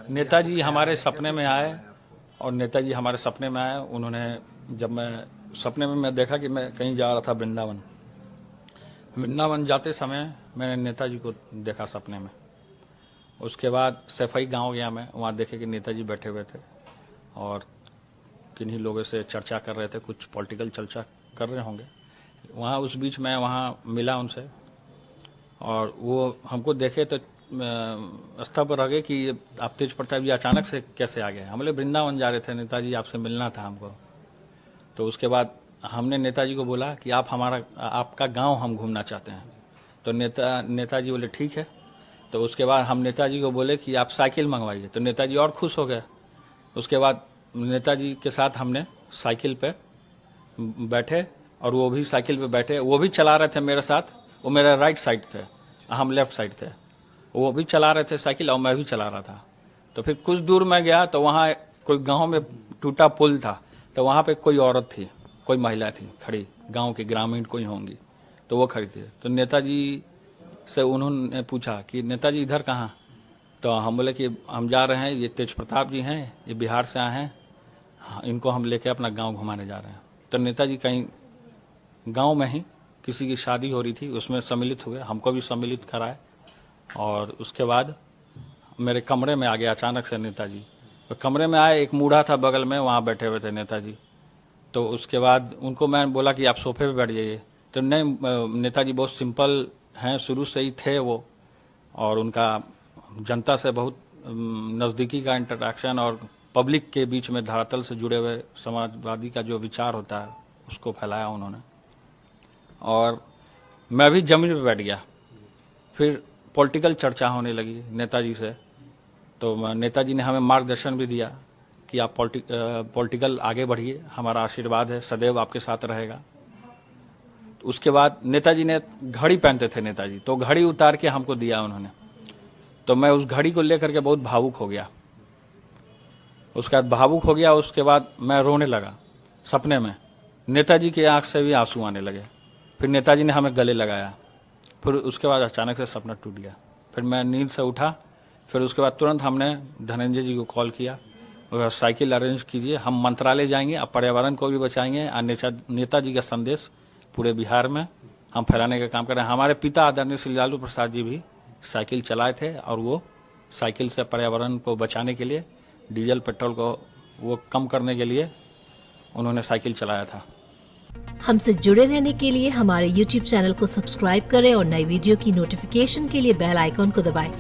नेताजी हमारे सपने में आए और नेताजी हमारे सपने में आए। उन्होंने, जब मैं सपने में मैं देखा कि मैं कहीं जा रहा था वृंदावन जाते समय मैंने नेताजी को देखा सपने में। उसके बाद सैफई गांव गया मैं, वहाँ देखे कि नेताजी बैठे हुए थे और किन्हीं लोगों से चर्चा कर रहे थे, कुछ पॉलिटिकल चर्चा कर रहे होंगे वहाँ। उस बीच मैं वहाँ मिला उनसे और वो हमको देखे तो आस्था पर रह गए कि आप तेज प्रताप जी अचानक से कैसे आ गए। हम लोग वृंदावन जा रहे थे, नेताजी आपसे मिलना था हमको। तो उसके बाद हमने नेताजी को बोला कि आपका गांव हम घूमना चाहते हैं। तो नेताजी बोले ठीक है। तो उसके बाद हम नेताजी को बोले कि आप साइकिल मंगवाइए, तो नेताजी और खुश हो गए। उसके बाद नेताजी के साथ हमने साइकिल पे बैठे और वो भी साइकिल पे बैठे। वो भी चला रहे थे मेरे साथ, वो मेरा राइट साइड थे, हम लेफ्ट साइड थे। वो भी चला रहे थे साइकिल और मैं भी चला रहा था। तो फिर कुछ दूर मैं गया तो वहाँ कोई गांव में टूटा पुल था, तो वहाँ पे कोई औरत थी, कोई महिला थी खड़ी, गांव की ग्रामीण कोई होंगी, तो वो खड़ी थी। तो नेताजी से उन्होंने पूछा कि नेताजी इधर कहाँ? तो हम बोले कि हम जा रहे हैं, ये तेज प्रताप जी हैं, ये बिहार से आए हैं, इनको हम लेके अपना गांव घुमाने जा रहे हैं। तो नेताजी कहीं गांव में ही किसी की शादी हो रही थी, उसमें सम्मिलित हुए, हमको भी सम्मिलित कराए। और उसके बाद मेरे कमरे में आ गया अचानक से नेताजी। तो कमरे में आए, एक बूढ़ा था बगल में, वहाँ बैठे हुए थे नेताजी। तो उसके बाद उनको मैं बोला कि आप सोफे पे बैठ जाइए। तो नहीं, नेताजी बहुत सिंपल हैं, शुरू से ही थे वो, और उनका जनता से बहुत नज़दीकी का इंटरेक्शन और पब्लिक के बीच में धरातल से जुड़े हुए समाजवादी का जो विचार होता है उसको फैलाया उन्होंने। और मैं भी जमीन पे बैठ गया। फिर पॉलिटिकल चर्चा होने लगी नेताजी से। तो नेताजी ने हमें मार्गदर्शन भी दिया कि आप पॉलिटिकल आगे बढ़िए, हमारा आशीर्वाद है, सदैव आपके साथ रहेगा। तो उसके बाद नेताजी ने घड़ी पहनते थे नेताजी, तो घड़ी उतार के हमको दिया उन्होंने। तो मैं उस घड़ी को लेकर के बहुत भावुक हो गया। उसके बाद भावुक हो गया, उसके बाद मैं रोने लगा सपने में। नेताजी की आंख से भी आंसू आने लगे। फिर नेताजी ने हमें गले लगाया। फिर उसके बाद अचानक से सपना टूट गया। फिर मैं नींद से उठा। फिर उसके बाद तुरंत हमने धनंजय जी को कॉल किया और साइकिल अरेंज कीजिए, हम मंत्रालय जाएंगे, अब पर्यावरण को भी बचाएंगे और नेताजी का संदेश पूरे बिहार में हम फैलाने का काम कर रहे हैं। हमारे पिता आदरणीय श्री लालू प्रसाद जी भी साइकिल चलाए थे और वो साइकिल से पर्यावरण को बचाने के लिए, डीजल पेट्रोल को वो कम करने के लिए उन्होंने साइकिल चलाया था। हमसे जुड़े रहने के लिए हमारे YouTube चैनल को सब्सक्राइब करें और नई वीडियो की नोटिफिकेशन के लिए बेल आइकॉन को दबाएं।